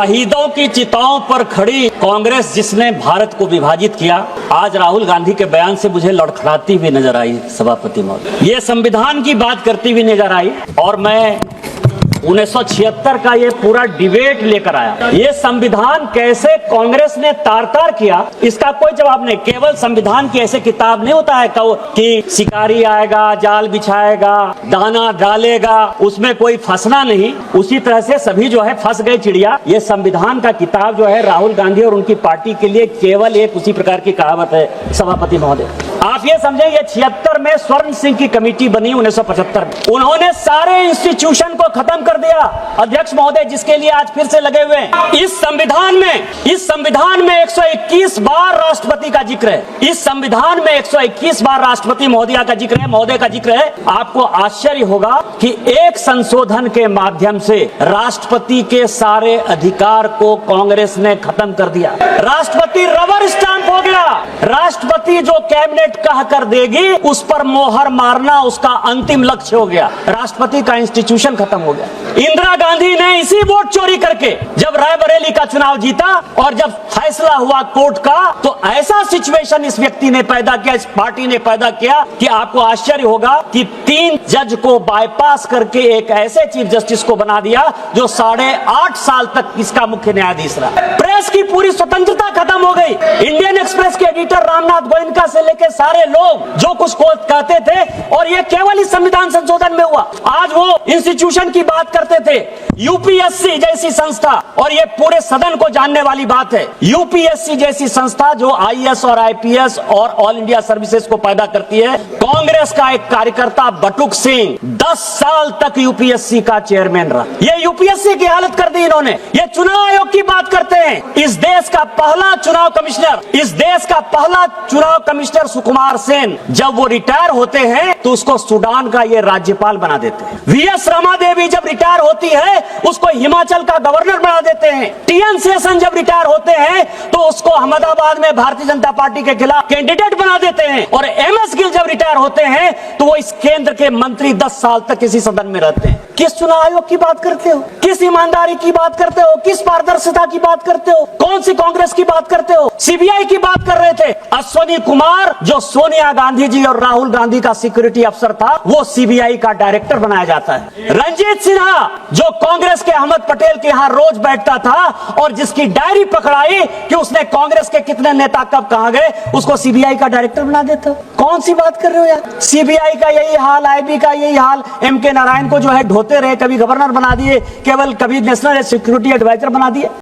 शहीदों की चिताओं पर खड़ी कांग्रेस जिसने भारत को विभाजित किया, आज राहुल गांधी के बयान से मुझे लड़खड़ाती हुई नजर आई सभापति महोदय। ये संविधान की बात करती हुई नजर आई और मैं 1976 का ये पूरा डिबेट लेकर आया। ये संविधान कैसे कांग्रेस ने तार-तार किया, इसका कोई जवाब नहीं। केवल संविधान की ऐसे किताब नहीं होता है कि शिकारी आएगा, जाल बिछाएगा, दाना डालेगा, उसमें कोई फंसना नहीं। उसी तरह से सभी जो है फंस गए चिड़िया। ये संविधान का किताब जो है राहुल गांधी और उनकी पार्टी के लिए केवल एक उसी प्रकार की कहावत है सभापति महोदय। आप ये समझें, ये 76 में स्वर्ण सिंह की कमेटी बनी 1975 में। उन्होंने सारे इंस्टीट्यूशन को खत्म कर दिया अध्यक्ष महोदय, जिसके लिए आज फिर से लगे हुए हैं। इस संविधान में 121 बार राष्ट्रपति का जिक्र है। इस संविधान में 121 बार राष्ट्रपति महोदय का जिक्र है। आपको आश्चर्य होगा कि एक संशोधन के माध्यम से राष्ट्रपति के सारे अधिकार को कांग्रेस ने खत्म कर दिया। राष्ट्रपति रबर स्टैंप हो गया। राष्ट्रपति जो कैबिनेट कह कर देगी उस पर मोहर मारना उसका अंतिम लक्ष्य हो गया। राष्ट्रपति का इंस्टीट्यूशन खत्म हो गया। इंदिरा गांधी ने इसी वोट चोरी करके जब रायबरेली का चुनाव जीता और जब फैसला हुआ कोर्ट का, तो ऐसा सिचुएशन इस व्यक्ति ने पैदा किया, इस पार्टी ने पैदा किया कि आपको आश्चर्य होगा कि 3 जज को बाईपास करके एक ऐसे चीफ जस्टिस को बना दिया जो 8.5 साल तक इसका मुख्य न्यायाधीश रहा। प्रेस की पूरी स्वतंत्रता खत्म हो गई। इंडियन एक्सप्रेस के एडिटर रामनाथ गोयनका से लेकर सारे लोग जो कुछ कहते थे, और ये केवल इस संविधान संशोधन में हुआ। आज वो इंस्टीट्यूशन की बात करते थे, यूपीएससी जैसी संस्था, और ये पूरे सदन को जानने वाली बात है, यूपीएससी जैसी संस्था जो आईएएस और आईपीएस और ऑल इंडिया सर्विसेज को पैदा करती है। कांग्रेस का एक कार्यकर्ता बटुक सिंह 10 साल तक यूपीएससी का चेयरमैन रहा। ये यूपीएससी की हालत कर दी इन्होंने। ये चुनाव आयोग की बात करते हैं। इस देश का पहला चुनाव कमिश्नर सुकुमार सेन, जब वो रिटायर होते हैं तो उसको सूडान का ये राज्यपाल बना देते हैं। वीएस रमा देवी जब रिटायर होती है उसको हिमाचल का गवर्नर बना देते हैं। टीएन शेषन जब रिटायर होते हैं तो उसको अहमदाबाद में भारतीय जनता पार्टी के खिलाफ कैंडिडेट बना देते हैं। और एमएस गिल जब रिटायर होते हैं तो वो इस केंद्र के मंत्री 10 साल तक इसी सदन में रहते हैं। किस चुनाव आयोग की बात करते हो? किस ईमानदारी की बात करते हो? किस पारदर्शिता की बात करते हो? कौन सी कांग्रेस की बात करते हो? सीबीआई की बात कर रहे थे। अश्वनी कुमार जो सोनिया गांधी जी और राहुल गांधी का सिक्योरिटी अफसर था, वो सीबीआई का डायरेक्टर बनाया जाता है। रंजीत सिन्हा जो कांग्रेस के अहमद पटेल के यहां रोज बैठता था और जिसकी डायरी पकड़ाई कि उसने कांग्रेस के कितने नेता कब कहां गए, उसको सीबीआई का डायरेक्टर बना देता। कौन सी बात कर रहे हो यार? सीबीआई का यही हाल, आईबी का यही हाल। एमके नारायण को जो है ढोते रहे, कभी गवर्नर बना दिए, केवल कभी नेशनल सिक्योरिटी एडवाइजर बना दिए।